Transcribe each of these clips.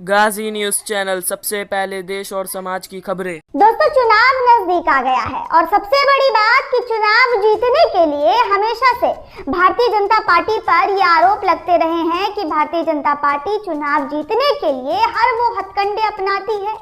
गाजी news channel सबसे पहले देश और समाज की खबरें। दोस्तों, चुनाव नजदीक आ गया है और सबसे बड़ी बात कि चुनाव जीतने के लिए हमेशा से भारतीय जनता पार्टी पर ये आरोप लगते रहे हैं कि भारतीय जनता पार्टी चुनाव जीतने के लिए हर वो हथकंडे अपनाती है।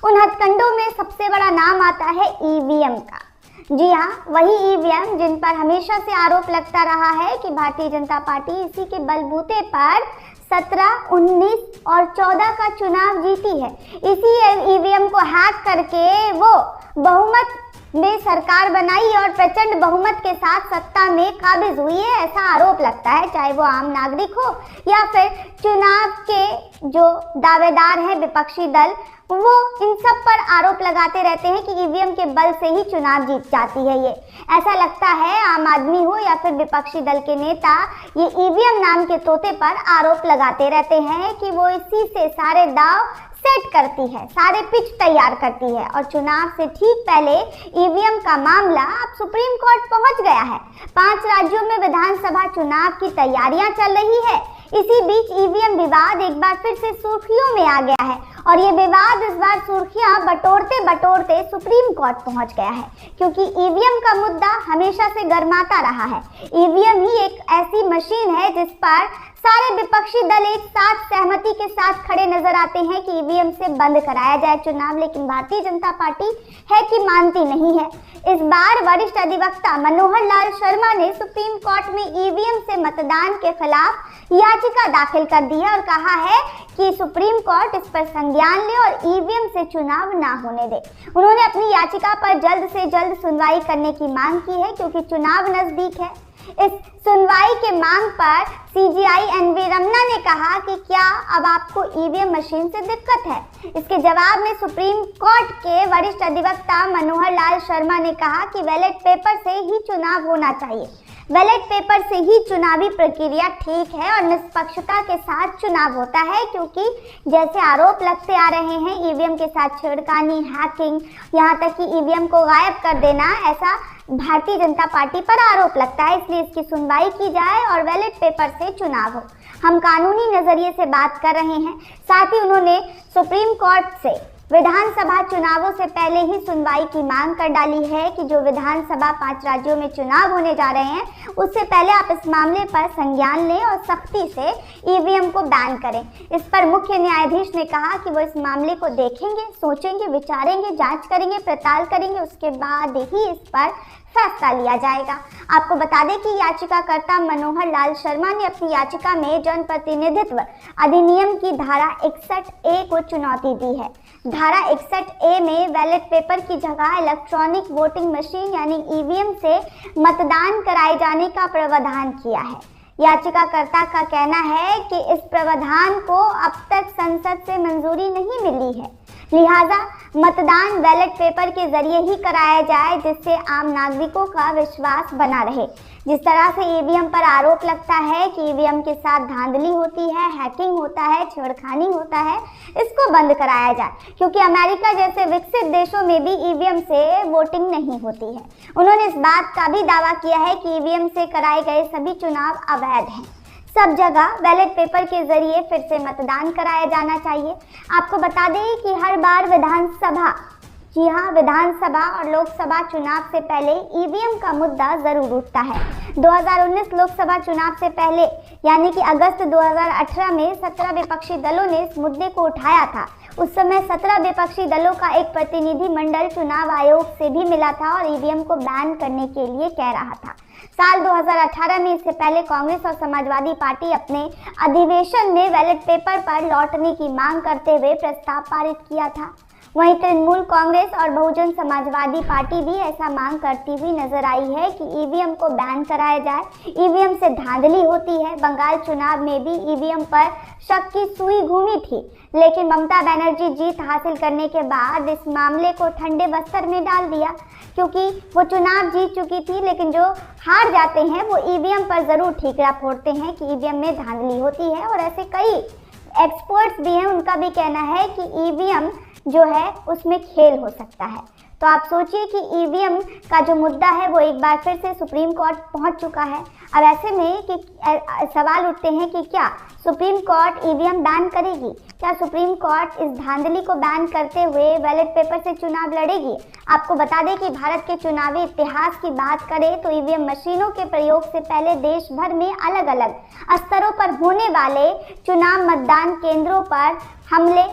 उन हथकंडों में सबसे बड़ा नाम आता है ईवीएम का। जी हाँ, वही ईवीएम जिन पर हमेशा से आरोप लगता रहा है कि भारतीय जनता पार्टी इसी के बलबूते पर 17, 19 और 14 का चुनाव जीती है। इसी ईवीएम को हैक करके वो बहुमत में सरकार बनाई और प्रचंड बहुमत के साथ सत्ता में काबिज हुई है, ऐसा आरोप लगता है। चाहे वो आम नागरिक हो या फिर चुनाव के जो दावेदार हैं विपक्षी दल, वो इन सब पर आरोप लगाते रहते हैं कि ईवीएम के बल से ही चुनाव जीत जाती है। ये ऐसा लगता है आम आदमी हो या फिर विपक्षी दल के नेता ये ईवीएम नाम के तोते पर आरोप लगाते रहते हैं कि वो इसी से सारे दांव सेट करती है, सारे पिच तैयार करती है। और चुनाव से ठीक पहले ईवीएम का मामला अब सुप्रीम कोर्ट पहुंच गया है। 5 राज्यों में विधानसभा चुनाव की तैयारियां चल रही है। इसी बीच ईवीएम विवाद एक बार फिर से सुर्खियों में आ गया है और ये विवाद इस बार सुर्खियां बटोरते बटोरते सुप्रीम कोर्ट पहुंच गया है, क्योंकि ईवीएम का मुद्दा हमेशा से गर्माता रहा है। ईवीएम ही एक ऐसी मशीन है जिस पर सारे विपक्षी दल एक साथ सहमति के साथ खड़े नजर आते हैं कि ईवीएम से बंद कराया जाए चुनाव, लेकिन भारतीय जनता पार्टी है कि मानती नहीं है। इस बार वरिष्ठ अधिवक्ता मनोहर लाल शर्मा ने सुप्रीम कोर्ट में ईवीएम से मतदान के खिलाफ याचिका दाखिल कर दी है और कहा है कि सुप्रीम कोर्ट इस पर संज्ञान ले और ईवीएम से चुनाव ना होने दे। उन्होंने अपनी याचिका पर जल्द से जल्द सुनवाई करने की मांग की है, क्योंकि चुनाव नजदीक है। इस सुनवाई के मांग पर सीजीआई एनवी रमना ने कहा कि क्या अब आपको ईवीएम मशीन से दिक्कत है। इसके जवाब में सुप्रीम कोर्ट के वरिष्ठ अधिवक्ता मनोहर लाल शर्मा ने कहा कि बैलेट पेपर से ही चुनाव होना चाहिए। बैलेट पेपर से ही चुनावी प्रक्रिया ठीक है और निष्पक्षता के साथ चुनाव होता है, क्योंकि जैसे आरोप लगते आ रहे हैं ईवीएम के साथ छेड़खानी, हैकिंग, यहाँ तक कि ईवीएम को गायब कर देना, ऐसा भारतीय जनता पार्टी पर आरोप लगता है। इसलिए इसकी सुनवाई की जाए और बैलेट पेपर से चुनाव हो। हम कानूनी नजरिए से बात कर रहे हैं। साथ ही उन्होंने सुप्रीम कोर्ट से विधानसभा चुनावों से पहले ही सुनवाई की मांग कर डाली है कि जो विधानसभा 5 राज्यों में चुनाव होने जा रहे हैं उससे पहले आप इस मामले पर संज्ञान लें और सख्ती से ईवीएम को बैन करें। इस पर मुख्य न्यायाधीश ने कहा कि वो इस मामले को देखेंगे, सोचेंगे, विचारेंगे, जांच करेंगे, पड़ताल करेंगे, उसके बाद ही इस पर फैसला लिया जाएगा। आपको बता दें कि याचिकाकर्ता मनोहर लाल शर्मा ने अपनी याचिका में जनप्रतिनिधित्व अधिनियम की धारा 61A को चुनौती दी है। धारा 61A में बैलेट पेपर की जगह इलेक्ट्रॉनिक वोटिंग मशीन यानी ईवीएम से मतदान कराए जाने का प्रावधान किया है। याचिकाकर्ता का कहना है कि इस प्रावधान को अब तक संसद से मंजूरी नहीं मिली है, लिहाजा मतदान बैलेट पेपर के जरिए ही कराया जाए, जिससे आम नागरिकों का विश्वास बना रहे। जिस तरह से ईवीएम पर आरोप लगता है कि ईवीएम के साथ धांधली होती है, हैकिंग होता है, छेड़खानी होता है, इसको बंद कराया जाए, क्योंकि अमेरिका जैसे विकसित देशों में भी ईवीएम से वोटिंग नहीं होती है। उन्होंने इस बात का भी दावा किया है कि ईवीएम से कराए गए सभी चुनाव अवैध हैं। सब जगह बैलेट पेपर के जरिए फिर से मतदान कराया जाना चाहिए। आपको बता दें कि हर बार विधानसभा, जी हाँ, विधानसभा और लोकसभा चुनाव से पहले ईवीएम का मुद्दा जरूर उठता है। 2019 लोकसभा चुनाव से पहले यानी कि अगस्त 2018 में 17 विपक्षी दलों ने इस मुद्दे को उठाया था। उस समय 17 विपक्षी दलों का एक प्रतिनिधि मंडल चुनाव आयोग से भी मिला था और ईवीएम को बैन करने के लिए कह रहा था। साल 2018 में इससे पहले कांग्रेस और समाजवादी पार्टी अपने अधिवेशन में बैलेट पेपर पर लौटने की मांग करते हुए प्रस्ताव पारित किया था। वहीं तृणमूल कांग्रेस और बहुजन समाजवादी पार्टी भी ऐसा मांग करती हुई नजर आई है कि ईवीएम को बैन कराया जाए। ईवीएम से धांधली होती है। बंगाल चुनाव में भी ईवीएम पर शक की सुई घूमी थी, लेकिन ममता बनर्जी जीत हासिल करने के बाद इस मामले को ठंडे बस्तर में डाल दिया, क्योंकि वो चुनाव जीत चुकी थी। लेकिन जो हार जाते हैं वो ईवीएम पर जरूर ठीकरा फोड़ते हैं कि ईवीएम में धांधली होती है। और ऐसे कई एक्सपर्ट्स भी हैं, उनका भी कहना है कि ईवीएम जो है उसमें खेल हो सकता है। तो आप सोचिए कि ईवीएम का जो मुद्दा है वो एक बार फिर से सुप्रीम कोर्ट पहुंच चुका है। अब ऐसे में कि सवाल उठते हैं कि क्या सुप्रीम कोर्ट ईवीएम बैन करेगी? क्या सुप्रीम कोर्ट इस धांधली को बैन करते हुए बैलेट पेपर से चुनाव लड़ेगी? आपको बता दें कि भारत के चुनावी इतिहास की बात करें तो ईवीएम मशीनों के प्रयोग से पहले देश भर में अलग अलग स्तरों पर होने वाले चुनाव मतदान केंद्रों पर हमले,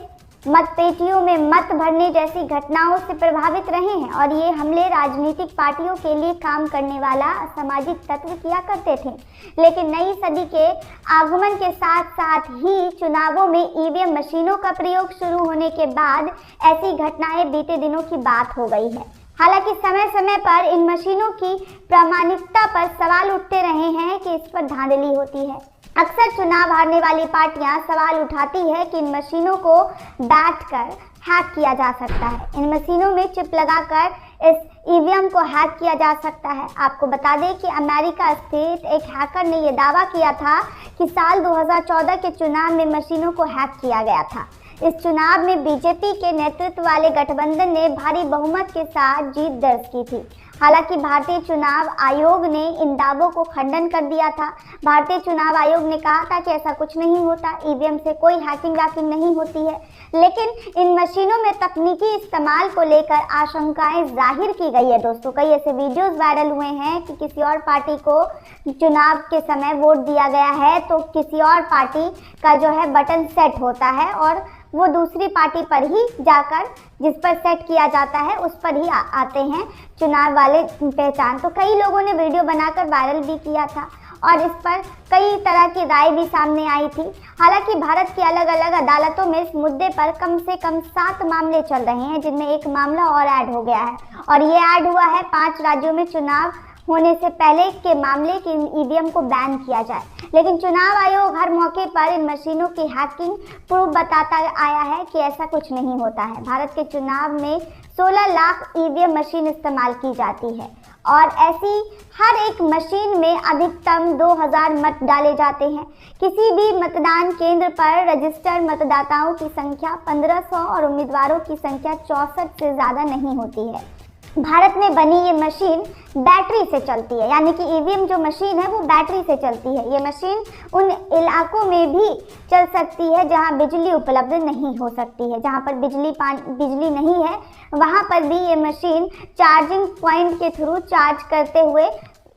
मतपेटियों में मत भरने जैसी घटनाओं से प्रभावित रहे हैं और ये हमले राजनीतिक पार्टियों के लिए काम करने वाला असामाजिक तत्व किया करते थे। लेकिन नई सदी के आगमन के साथ साथ ही चुनावों में ईवीएम मशीनों का प्रयोग शुरू होने के बाद ऐसी घटनाएं बीते दिनों की बात हो गई है। हालांकि समय समय पर इन मशीनों की प्रामाणिकता पर सवाल उठते रहे हैं कि इस पर धांधली होती है। अक्सर चुनाव हारने वाली पार्टियां सवाल उठाती है कि इन मशीनों को बैठकर हैक किया जा सकता है। इन मशीनों में चिप लगाकर इस ईवीएम को हैक किया जा सकता है। आपको बता दें कि अमेरिका स्थित एक हैकर ने यह दावा किया था कि साल 2014 के चुनाव में मशीनों को हैक किया गया था। इस चुनाव में बीजेपी के नेतृत्व वाले गठबंधन ने भारी बहुमत के साथ जीत दर्ज की थी। हालांकि भारतीय चुनाव आयोग ने इन दावों को खंडन कर दिया था। भारतीय चुनाव आयोग ने कहा था कि ऐसा कुछ नहीं होता, ईवीएम से कोई हैकिंग वैकिंग नहीं होती है। लेकिन इन मशीनों में तकनीकी इस्तेमाल को लेकर आशंकाएं जाहिर की गई है। दोस्तों, कई ऐसे वीडियोस वायरल हुए हैं कि किसी और पार्टी को चुनाव के समय वोट दिया गया है तो किसी और पार्टी का जो है बटन सेट होता है और वो दूसरी पार्टी पर ही जाकर जिस पर सेट किया जाता है उस पर ही आते हैं चुनाव वाले पहचान। तो कई लोगों ने वीडियो बनाकर वायरल भी किया था और इस पर कई तरह की राय भी सामने आई थी। हालांकि भारत की अलग अलग अदालतों में इस मुद्दे पर कम से कम 7 मामले चल रहे हैं, जिनमें एक मामला और ऐड हो गया है और ये ऐड हुआ है 5 राज्यों में चुनाव होने से पहले के मामले कि ईवीएम को बैन किया जाए। लेकिन चुनाव आयोग हर मौके पर इन मशीनों की हैकिंग प्रूफ बताता आया है कि ऐसा कुछ नहीं होता है। भारत के चुनाव में 16 लाख ईवीएम मशीन इस्तेमाल की जाती है और ऐसी हर एक मशीन में अधिकतम 2000 मत डाले जाते हैं। किसी भी मतदान केंद्र पर रजिस्टर्ड मतदाताओं की संख्या 1500 और उम्मीदवारों की संख्या 64 से ज़्यादा नहीं होती है। भारत में बनी ये मशीन बैटरी से चलती है, यानी कि ईवीएम जो मशीन है वो बैटरी से चलती है। ये मशीन उन इलाकों में भी चल सकती है जहां बिजली उपलब्ध नहीं हो सकती है, जहां पर बिजली नहीं है वहां पर भी ये मशीन चार्जिंग पॉइंट के थ्रू चार्ज करते हुए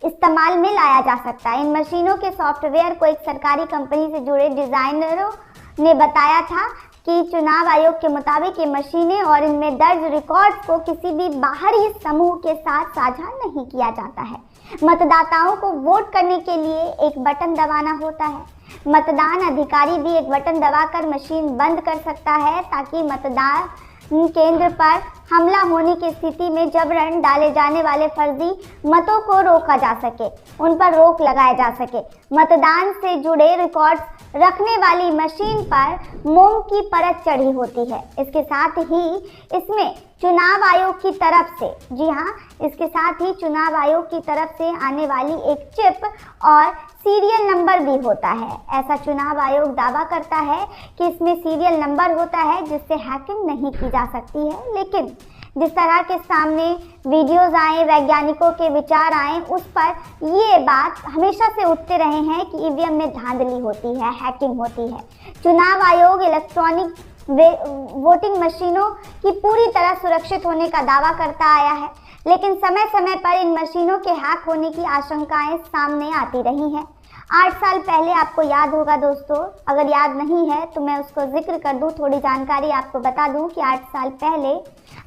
इस्तेमाल में लाया जा सकता है। इन मशीनों के सॉफ्टवेयर को एक सरकारी कंपनी से जुड़े डिजाइनरों ने बताया था कि चुनाव आयोग के मुताबिक ये मशीनें और इनमें दर्ज रिकॉर्ड्स को किसी भी बाहरी समूह के साथ साझा नहीं किया जाता है। मतदाताओं को वोट करने के लिए एक बटन दबाना होता है। मतदान अधिकारी भी एक बटन दबाकर मशीन बंद कर सकता है ताकि मतदान केंद्र पर हमला होने की स्थिति में जबरन डाले जाने वाले फर्जी मतों को रोका जा सके, उन पर रोक लगाया जा सके। मतदान से जुड़े रिकॉर्ड्स रखने वाली मशीन पर मोम की परत चढ़ी होती है। इसके साथ ही इसमें चुनाव आयोग की तरफ से, जी हाँ, इसके साथ ही चुनाव आयोग की तरफ से आने वाली एक चिप और सीरियल नंबर भी होता है। ऐसा चुनाव आयोग दावा करता है कि इसमें सीरियल नंबर होता है जिससे हैकिंग नहीं की जा सकती है। लेकिन जिस तरह के सामने वीडियोस आए, वैज्ञानिकों के विचार आए, उस पर ये बात हमेशा से उठते रहे हैं कि ईवीएम में धांधली होती है, हैकिंग होती है। चुनाव आयोग इलेक्ट्रॉनिक वोटिंग मशीनों की पूरी तरह सुरक्षित होने का दावा करता आया है, लेकिन समय समय पर इन मशीनों के हैक होने की आशंकाएं सामने आती रही हैं। 8 साल पहले, आपको याद होगा दोस्तों, अगर याद नहीं है तो मैं उसको जिक्र कर दूं, थोड़ी जानकारी आपको बता दूं कि 8 साल पहले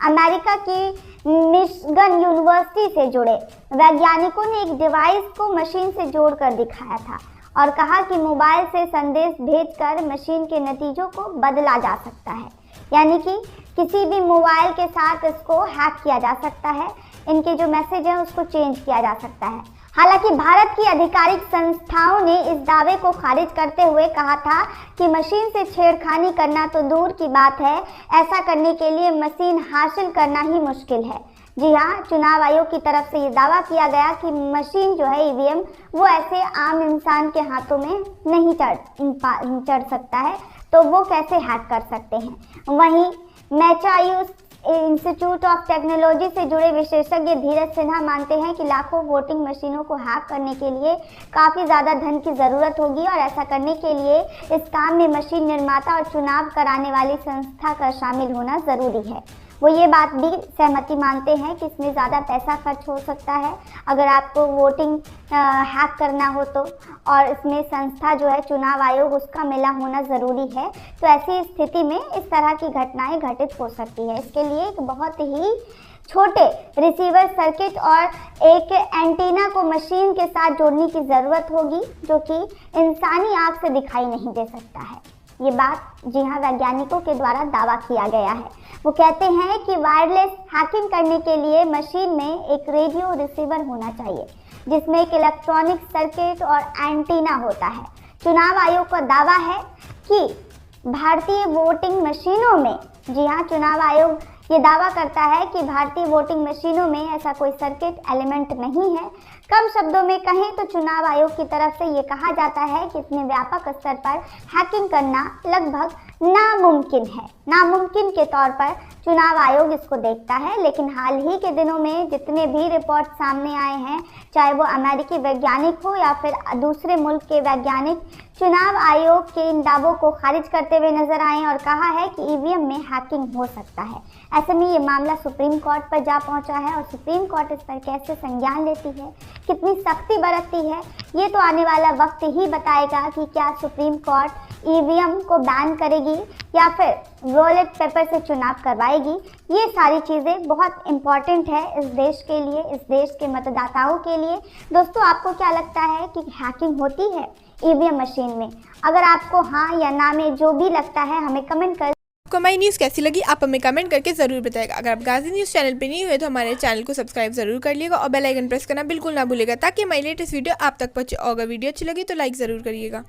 अमेरिका की मिशिगन यूनिवर्सिटी से जुड़े वैज्ञानिकों ने एक डिवाइस को मशीन से जोड़कर दिखाया था और कहा कि मोबाइल से संदेश भेजकर मशीन के नतीजों को बदला जा सकता है, यानी कि किसी भी मोबाइल के साथ इसको हैक किया जा सकता है, इनके जो मैसेज है उसको चेंज किया जा सकता है। हालांकि भारत की आधिकारिक संस्थाओं ने इस दावे को खारिज करते हुए कहा था कि मशीन से छेड़खानी करना तो दूर की बात है, ऐसा करने के लिए मशीन हासिल करना ही मुश्किल है। जी हाँ, चुनाव आयोग की तरफ से ये दावा किया गया कि मशीन जो है ईवीएम वो ऐसे आम इंसान के हाथों में नहीं चढ़ सकता है, तो वो कैसे हैक कर सकते हैं। वहीं मैसाचुसेट्स इंस्टीट्यूट ऑफ टेक्नोलॉजी से जुड़े विशेषज्ञ धीरज सिन्हा मानते हैं कि लाखों वोटिंग मशीनों को हैक करने के लिए काफ़ी ज़्यादा धन की ज़रूरत होगी और ऐसा करने के लिए इस काम में मशीन निर्माता और चुनाव कराने वाली संस्था का शामिल होना ज़रूरी है। वो ये बात भी सहमति मानते हैं कि इसमें ज़्यादा पैसा खर्च हो सकता है अगर आपको वोटिंग हैक करना हो तो, और इसमें संस्था जो है चुनाव आयोग उसका मिला होना ज़रूरी है। तो ऐसी स्थिति में इस तरह की घटनाएं घटित हो सकती है। इसके लिए एक बहुत ही छोटे रिसीवर सर्किट और एक एंटीना को मशीन के साथ जोड़ने की ज़रूरत होगी जो कि इंसानी आँख से दिखाई नहीं दे सकता है। ये बात जी हाँ वैज्ञानिकों के द्वारा दावा किया गया है। वो कहते हैं कि वायरलेस हैकिंग करने के लिए मशीन में एक रेडियो रिसीवर होना चाहिए जिसमें एक इलेक्ट्रॉनिक सर्किट और एंटीना होता है। चुनाव आयोग का दावा है कि भारतीय वोटिंग मशीनों में, जी हाँ चुनाव आयोग ये दावा करता है कि भारतीय वोटिंग मशीनों में ऐसा कोई सर्किट एलिमेंट नहीं है। कम शब्दों में कहें तो चुनाव आयोग की तरफ से ये कहा जाता है कि इसमें व्यापक स्तर पर हैकिंग करना लगभग नामुमकिन है। नामुमकिन के तौर पर चुनाव आयोग इसको देखता है, लेकिन हाल ही के दिनों में जितने भी रिपोर्ट सामने आए हैं, चाहे वो अमेरिकी वैज्ञानिक हो या फिर दूसरे मुल्क के वैज्ञानिक, चुनाव आयोग के इन दावों को खारिज करते हुए नजर आए और कहा है कि ईवीएम में हैकिंग हो सकता है। ऐसे में ये मामला सुप्रीम कोर्ट पर जा पहुंचा है और सुप्रीम कोर्ट इस पर कैसे संज्ञान लेती है, कितनी सख्ती बरतती है, ये तो आने वाला वक्त ही बताएगा कि क्या सुप्रीम कोर्ट ईवीएम को बैन करेगी या फिर बैलेट पेपर से चुनाव करवाएगी। ये सारी चीज़ें बहुत इम्पॉर्टेंट है इस देश के लिए, इस देश के मतदाताओं के लिए। दोस्तों आपको क्या लगता है कि हैकिंग होती है ईवीएम मशीन में? अगर आपको हाँ या ना में जो भी लगता है हमें कमेंट कर। आपको हमारी न्यूज़ कैसी लगी आप हमें कमेंट करके ज़रूर बताएगा। अगर आप गाजी न्यूज़ चैनल पे नहीं हुए तो हमारे चैनल को सब्सक्राइब ज़रूर कर लिएगा और बेल आइकन प्रेस करना बिल्कुल ना भूलिएगा ताकि हमारी लेटेस्ट वीडियो आप तक पहुंचे। और अगर वीडियो अच्छी लगी तो लाइक ज़रूर करिएगा।